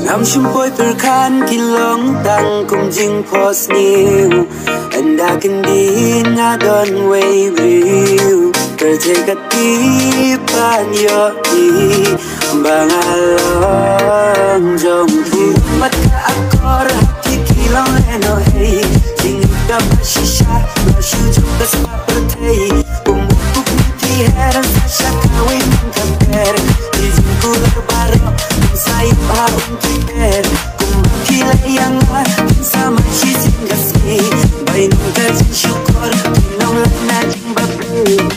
Nam shumpoi perkan kilong tang kum jing pos niu anda kendin ngadon way view kerja katipan yo di bangalong jongki mat akor hati kilong leno hey jing da shisha mashu jok seperti umuk ti heran sakawi kamper di jingku lerbaro sai parung kiper kumbakila yang sama si singgasi bain kerja syukur nong lana jing babu